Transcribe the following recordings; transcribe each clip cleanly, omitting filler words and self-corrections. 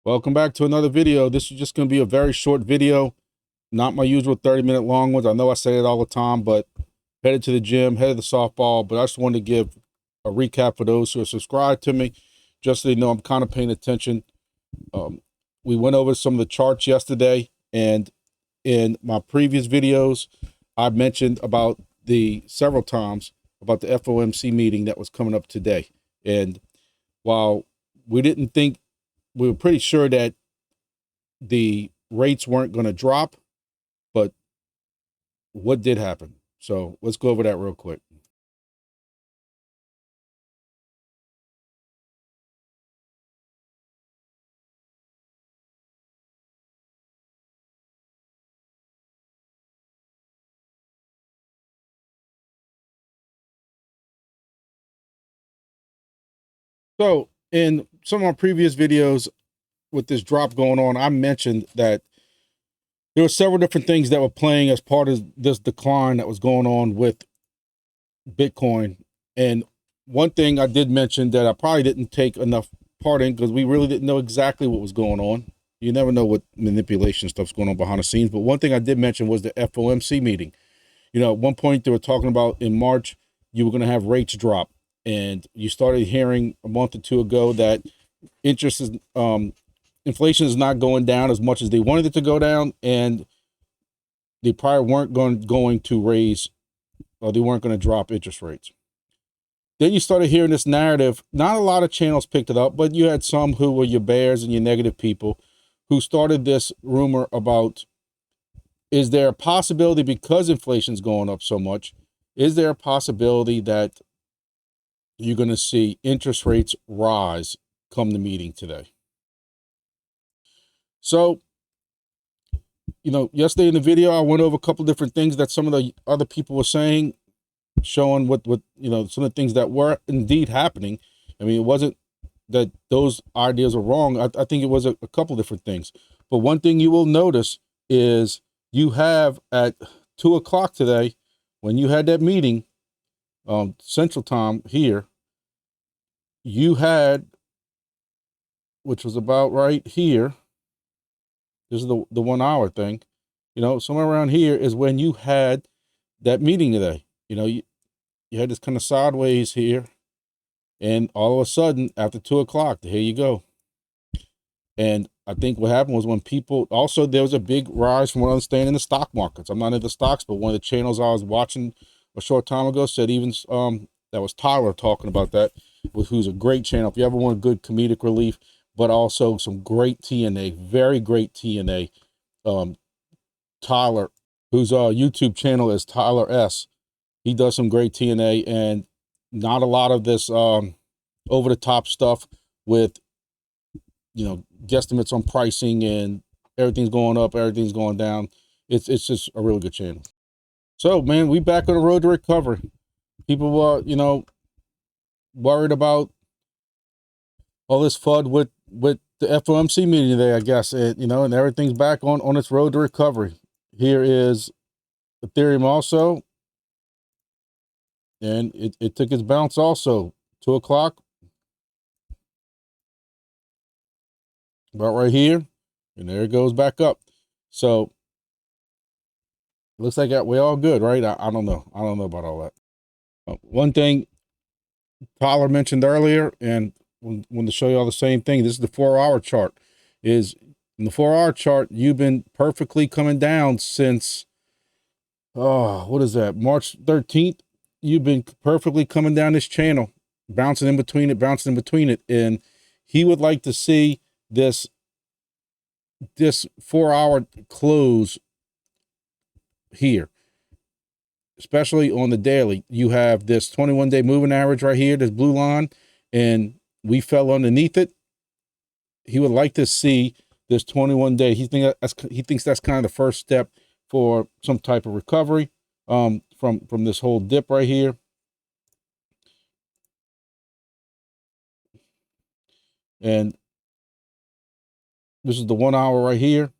Welcome back to another video. This is just going to be a very short video, not my usual 30-minute long ones. I know I say it all the time, but headed to the gym, headed to softball, but I just wanted to give a recap for those who are subscribed to me, just so you know I'm kind of paying attention. We went over some of the charts yesterday, and in my previous videos, I mentioned about several times about the FOMC meeting that was coming up today. And while we were pretty sure that the rates weren't going to drop, but what did happen? So let's go over that real quick. So in some of our previous videos with this drop going on, I mentioned that there were several different things that were playing as part of this decline that was going on with Bitcoin. And one thing I did mention that I probably didn't take enough part in, because we really didn't know exactly what was going on. You never know what manipulation stuff's going on behind the scenes. But one thing I did mention was the FOMC meeting. You know, at one point they were talking about in March, you were going to have rates drop. And you started hearing a month or two ago that inflation is not going down as much as they wanted it to go down. And they probably weren't going to raise, or they weren't going to drop interest rates. Then you started hearing this narrative. Not a lot of channels picked it up, but you had some who were your bears and your negative people who started this rumor about, is there a possibility, because inflation's going up so much, is there a possibility that you're going to see interest rates rise come the meeting today? So, you know, yesterday in the video, I went over a couple different things that some of the other people were saying, showing what you know, some of the things that were indeed happening. I mean, it wasn't that those ideas are wrong. I think it was a couple different things. But one thing you will notice is you have at 2 o'clock today, when you had that meeting, Central Time here, you had, which was about right here, this is the 1 hour thing, you know, somewhere around here is when you had that meeting today. You know, you had this kind of sideways here, and all of a sudden after 2 o'clock, here you go. And I think what happened was, when people, also there was a big rise from what I understand in the stock markets. I'm not into stocks, but one of the channels I was watching a short time ago said, even that was Tyler talking about that, who's a great channel. If you ever want good comedic relief, but also some great TNA, very great TNA. Tyler, whose YouTube channel is Tyler S. He does some great TNA, and not a lot of this over the top stuff with, you know, guesstimates on pricing and everything's going up, everything's going down. It's just a really good channel. So, man, we back on the road to recovery. People were, you know, worried about all this FUD with the FOMC meeting today, I guess, you know, and everything's back on its road to recovery. Here is Ethereum also, and it took its bounce also. 2 o'clock, about right here, and there it goes back up. So it looks like we're all good, right? I don't know. I don't know about all that. One thing Tyler mentioned earlier, and when to show you all the same thing, this is the 4-hour chart. Is in the 4-hour chart, you've been perfectly coming down since, what is that, March 13th? You've been perfectly coming down this channel, bouncing in between it, and he would like to see this 4-hour close here, especially on the daily. You have this 21-day moving average right here, this blue line, and we fell underneath it. He would like to see this 21-day. He thinks that's kind of the first step for some type of recovery from this whole dip right here. And this is the 1 hour right here.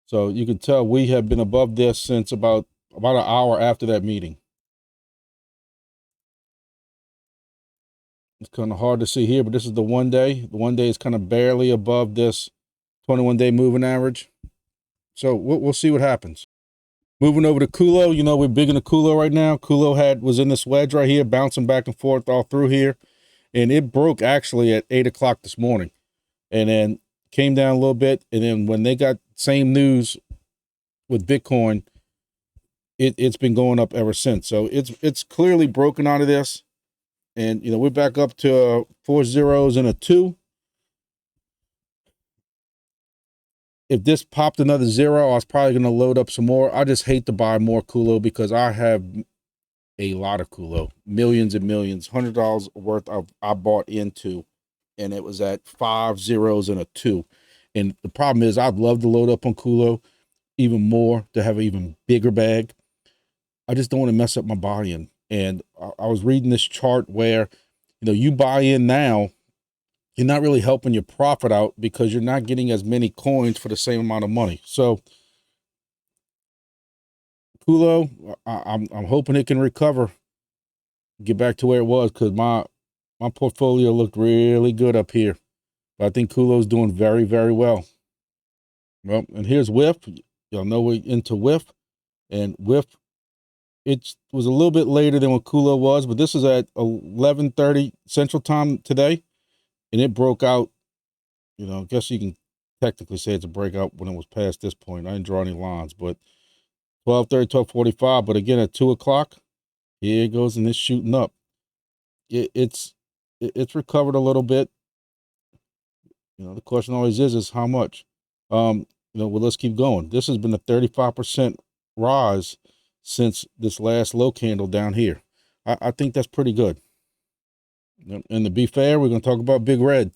So you can tell we have been above this since about an hour after that meeting. It's kind of hard to see here, but this is the 1 day. The 1 day is kind of barely above this 21-day moving average. So we'll see what happens. Moving over to CULO, you know, we're big into CULO right now. CULO was in this wedge right here, bouncing back and forth all through here. And it broke actually at 8 o'clock this morning. And then came down a little bit. And then when they got same news with Bitcoin, it's been going up ever since. So it's clearly broken out of this. And, you know, we're back up to 4 zeros and a 2. If this popped another 0, I was probably going to load up some more. I just hate to buy more CULO because I have a lot of CULO, millions and millions, $100 worth I bought into, and it was at 5 zeros and a 2. And the problem is I'd love to load up on CULO even more, to have an even bigger bag. I just don't want to mess up my buy-in. And I was reading this chart where, you know, you buy in now, you're not really helping your profit out because you're not getting as many coins for the same amount of money. So CULO, I'm hoping it can recover, get back to where it was, because my portfolio looked really good up here. But I think CULO's doing very, very well. Well, and here's WIF. Y'all know we're into WIF. And WIF, it was a little bit later than what CULO was, but this is at 11:30 Central Time today. And it broke out, you know, I guess you can technically say it's a breakout when it was past this point. I didn't draw any lines, but 12:30, 12:45. But again, at 2 o'clock, here it goes, and it's shooting up. It's recovered a little bit. You know, the question always is how much? You know, well, let's keep going. This has been a 35% rise since this last low candle down here. I think that's pretty good. And to be fair, we're going to talk about Big Red.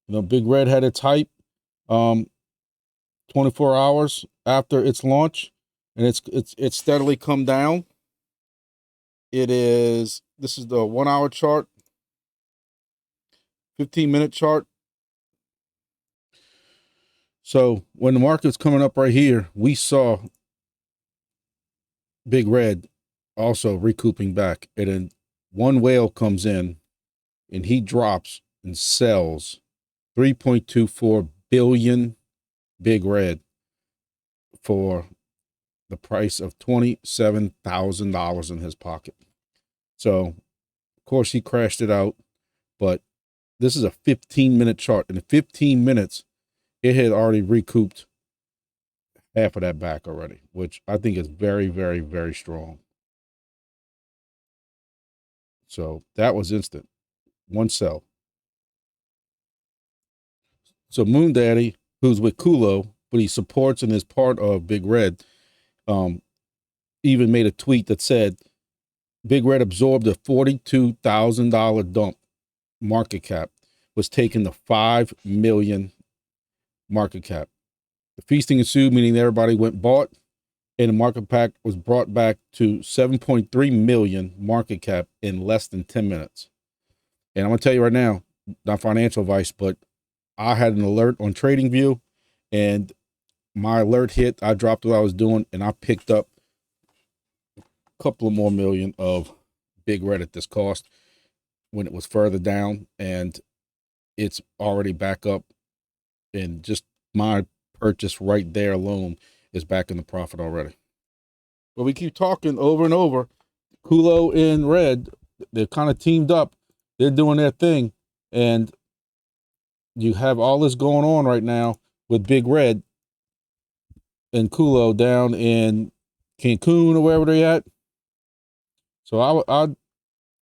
You know, Big Red had its hype 24 hours after its launch, and it's steadily come down. This is the 1 hour chart, 15-minute chart. So when the market's coming up right here, we saw Big Red also recouping back. And then one whale comes in and he drops and sells 3.24 billion Big Red for the price of $27,000 in his pocket. So, of course, he crashed it out. But this is a 15-minute chart. In 15 minutes, it had already recouped half of that back already, which I think is very, very, very strong. So that was instant. One sell. So Moon Daddy, who's with CULO, but he supports and is part of Big Red, even made a tweet that said Big Red absorbed a $42,000 dump market cap, was taken to 5 million market cap. The feasting ensued, meaning everybody went bought, and the market cap was brought back to 7.3 million market cap in less than 10 minutes. And I'm going to tell you right now, not financial advice, but I had an alert on TradingView, and my alert hit. I dropped what I was doing, and I picked up a couple of more million of Big Red at this cost when it was further down, and it's already back up. And just my purchase right there alone is back in the profit already. But we keep talking over and over. CULO and Red, they've kind of teamed up. They're doing their thing, and you have all this going on right now with Big Red and CULO down in Cancun or wherever they're at. So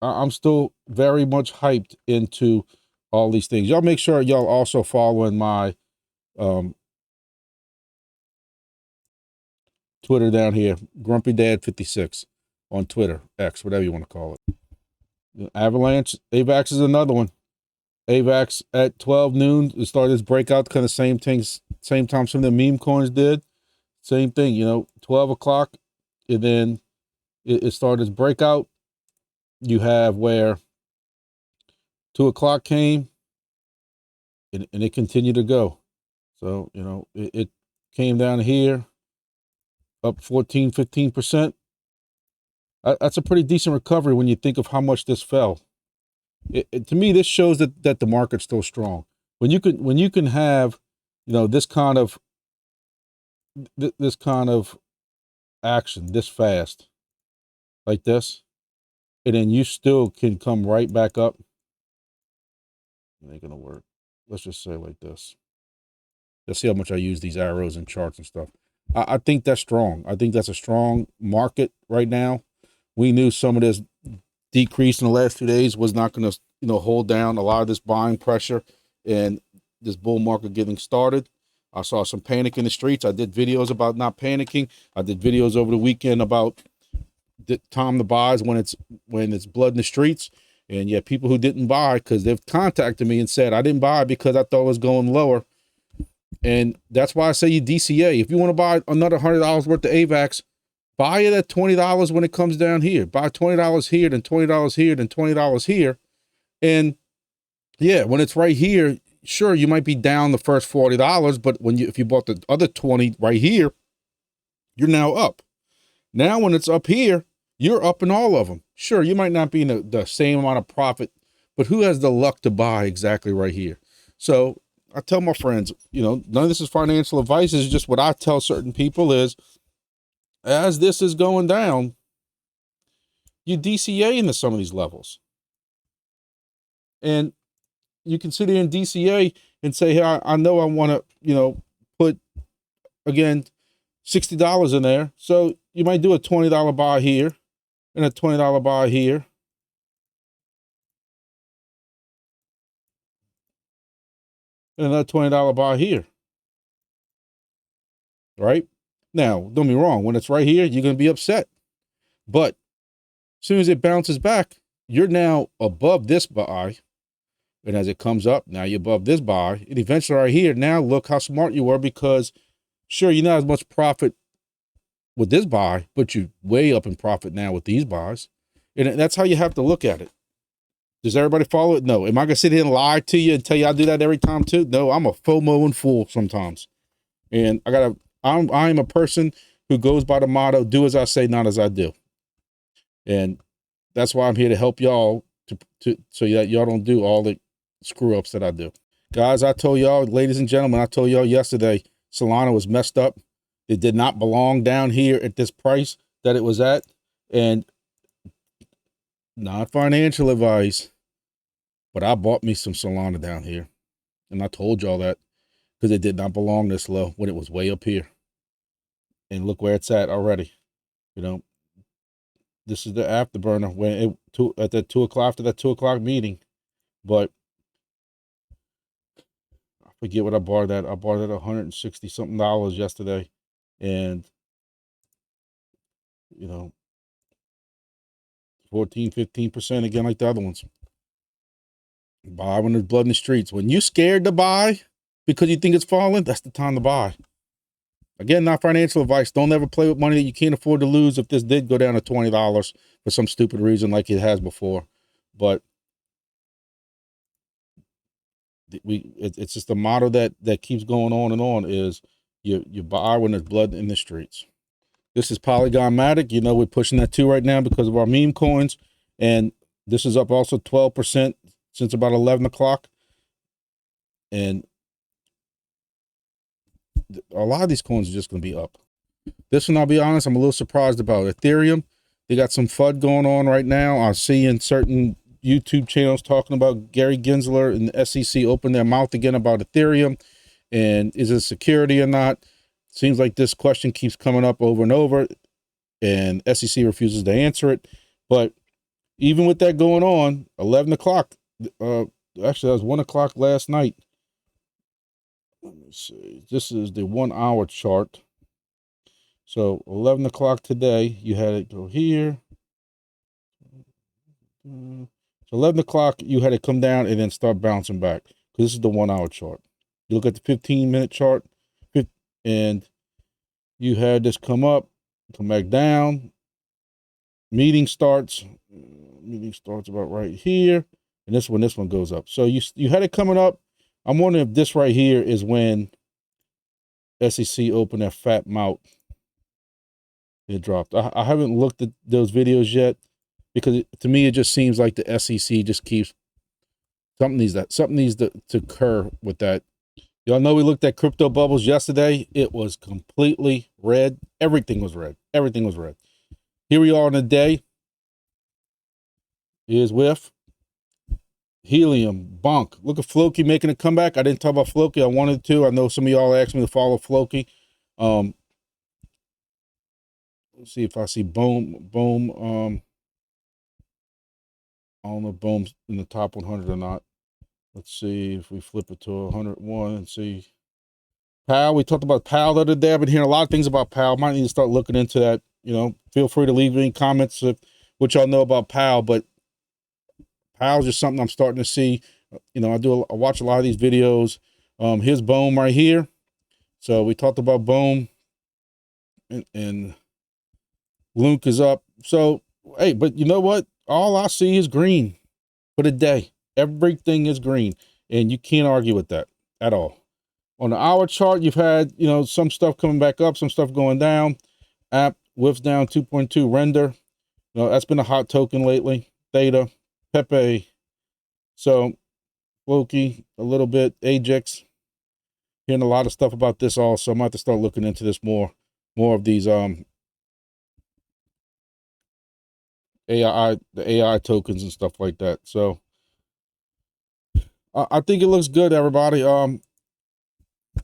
I'm still very much hyped into all these things. Y'all make sure y'all also following my Twitter down here, Grumpy Dad 56 on Twitter, X, whatever you want to call it. Avalanche, AVAX is another one. AVAX at 12 noon, it started this breakout, kind of same things, same time some of the meme coins did. Same thing, you know, 12 o'clock, and then it started this breakout. You have where 2 o'clock came, and it continued to go. So, you know, it came down here, up 14, 15%. That's a pretty decent recovery when you think of how much this fell. To me, this shows that the market's still strong. When you can have, you know, this kind of action this fast, like this, and then you still can come right back up. It ain't gonna work. Let's just say like this. Let's see how much I use these arrows and charts and stuff. I think that's strong. I think that's a strong market right now. We knew some of this decrease in the last 2 days was not going to, you know, hold down a lot of this buying pressure and this bull market getting started. I saw some panic in the streets. I did videos about not panicking. I did videos over the weekend about the time to buy when it's blood in the streets. And yeah, people who didn't buy, because they've contacted me and said, I didn't buy because I thought it was going lower. And that's why I say you DCA. If you want to buy another $100 worth of AVAX, buy it at $20 when it comes down here. Buy $20 here, then $20 here, then $20 here. And yeah, when it's right here, sure, you might be down the first $40, but if you bought the other 20 right here, you're now up. Now when it's up here, you're up in all of them. Sure, you might not be in the same amount of profit, but who has the luck to buy exactly right here? So I tell my friends, you know, none of this is financial advice. It's just what I tell certain people is, as this is going down, you DCA into some of these levels. And you can sit here in DCA and say, hey, I know I want to, you know, put, again, $60 in there. So you might do a $20 buy here and a $20 buy here. And another $20 buy here. Right? Now, don't be wrong. When it's right here, you're going to be upset. But as soon as it bounces back, you're now above this buy. And as it comes up, now you're above this buy. And eventually right here, now look how smart you were, because sure, you're not as much profit with this buy, but you're way up in profit now with these buys. And that's how you have to look at it. Does everybody follow it? No. Am I going to sit here and lie to you and tell you I do that every time too? No, I'm a FOMO and fool sometimes. And I'm a person who goes by the motto, do as I say, not as I do. And that's why I'm here to help y'all so that y'all don't do all the screw ups that I do. Guys, I told y'all, ladies and gentlemen, I told y'all yesterday, Solana was messed up. It did not belong down here at this price that it was at. And not financial advice, but I bought me some Solana down here. And I told y'all that because it did not belong this low when it was way up here. And look where it's at already. You know, this is the afterburner when at that 2 o'clock, after that 2 o'clock meeting. But I forget what I bought that. I bought it $160 something yesterday. And, you know, 14, 15% again, like the other ones. Buy when there's blood in the streets. When you scared to buy because you think it's falling, that's the time to buy. Again, not financial advice. Don't ever play with money that you can't afford to lose if this did go down to $20 for some stupid reason like it has before. But it's just a motto that keeps going on and on is you buy when there's blood in the streets. This is Polygon MATIC. You know, we're pushing that too right now because of our meme coins. And this is up also 12% since about 11 o'clock. And a lot of these coins are just going to be up. This one, I'll be honest, I'm a little surprised about. Ethereum, they got some FUD going on right now. I see in certain YouTube channels talking about Gary Gensler and the SEC open their mouth again about Ethereum. And is it security or not? Seems like this question keeps coming up over and over, and SEC refuses to answer it. But even with that going on, 11 o'clock, actually that was 1 o'clock last night. Let me see. This is the 1 hour chart. So 11 o'clock today, you had it go here. So 11 o'clock, you had it come down and then start bouncing back. Because this is the 1 hour chart. You look at the 15-minute chart, and you had this come up, come back down. Meeting starts about right here. And this one goes up. So you had it coming up. I'm wondering if this right here is when SEC opened their fat mouth. It dropped. I haven't looked at those videos yet because to me, it just seems like the SEC just keeps Something needs to occur with that. Y'all know we looked at crypto bubbles yesterday. It was completely red. Everything was red. Everything was red. Here we are on the day. Is with helium, bonk. Look at Floki making a comeback. I didn't talk about Floki. I wanted to. I know some of y'all asked me to follow Floki. Let's see if I see boom. I don't know if Boom's in the top 100 or not. Let's see if we flip it to 101 and see. Powell, we talked about Powell the other day. I've been hearing a lot of things about Powell. Might need to start looking into that. You know, feel free to leave any comments of what y'all know about Powell, but Powell's just something I'm starting to see. You know, I watch a lot of these videos. Here's Boom right here. So we talked about Boom and Lunk is up. So, hey, but you know what? All I see is green for the day. Everything is green, and you can't argue with that at all. On the hour chart, you've had, you know, some stuff coming back up, some stuff going down. App whiffs down 2.2 render. You know, that's been a hot token lately. Theta, Pepe. So, Loki, a little bit. Ajax. Hearing a lot of stuff about this also. I might have to start looking into this more of these the AI tokens and stuff like that. So I think it looks good, everybody.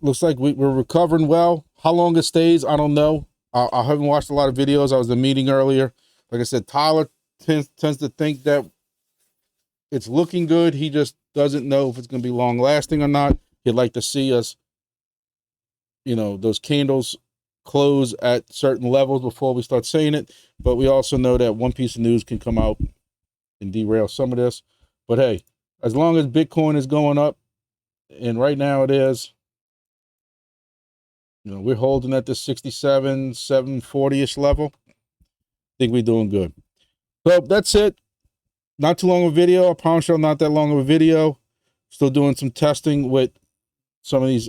Looks like we're recovering well. How long it stays, I don't know. I haven't watched a lot of videos. I was in a meeting earlier. Like I said, Tyler tends to think that it's looking good. He just doesn't know if it's going to be long lasting or not. He'd like to see us, you know, those candles close at certain levels before we start saying it. But we also know that one piece of news can come out and derail some of this. But hey, as long as Bitcoin is going up, and right now it is, you know, we're holding at the 67, 740-ish level. I think we're doing good. So that's it. Not too long of a video. I promise you, not that long of a video. Still doing some testing with some of these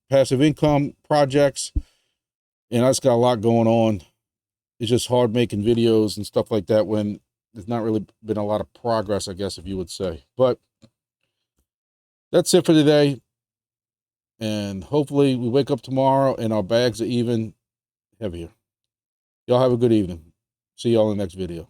passive income projects. And I just got a lot going on. It's just hard making videos and stuff like that when there's not really been a lot of progress, I guess, if you would say. But that's it for today. And hopefully we wake up tomorrow and our bags are even heavier. Y'all have a good evening. See y'all in the next video.